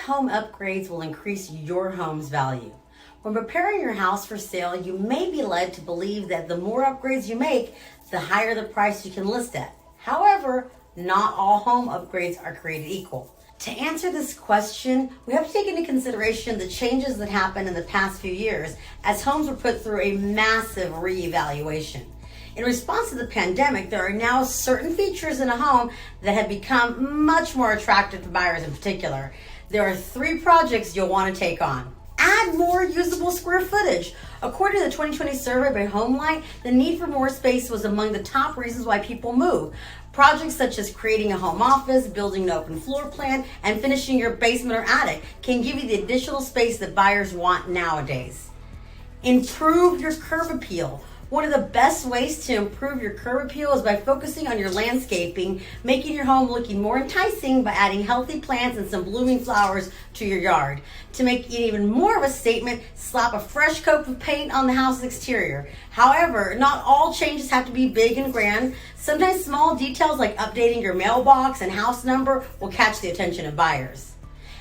home upgrades will increase your home's value? When preparing your house for sale, you may be led to believe that the more upgrades you make, the higher the price you can list at. However, not all home upgrades are created equal. To answer this question, we have to take into consideration the changes that happened in the past few years as homes were put through a massive reevaluation. In response to the pandemic, there are now certain features in a home that have become much more attractive to buyers in particular. There are 3 projects you'll want to take on. Add more usable square footage. According to the 2020 survey by HomeLight, the need for more space was among the top reasons why people move. Projects such as creating a home office, building an open floor plan, and finishing your basement or attic can give you the additional space that buyers want nowadays. Improve your curb appeal. One of the best ways to improve your curb appeal is by focusing on your landscaping, making your home looking more enticing by adding healthy plants and some blooming flowers to your yard. To make it even more of a statement, slap a fresh coat of paint on the house's exterior. However, not all changes have to be big and grand. Sometimes small details like updating your mailbox and house number will catch the attention of buyers.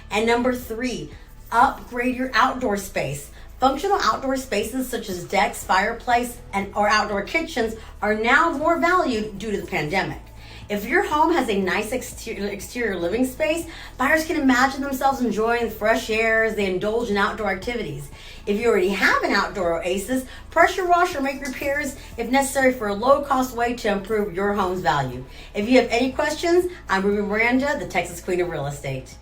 And number 3, upgrade your outdoor space. Functional outdoor spaces such as decks, fireplace, or outdoor kitchens are now more valued due to the pandemic. If your home has a nice exterior living space, buyers can imagine themselves enjoying the fresh air as they indulge in outdoor activities. If you already have an outdoor oasis, pressure wash or make repairs if necessary for a low-cost way to improve your home's value. If you have any questions, I'm Miranda, the Texas Queen of Real Estate.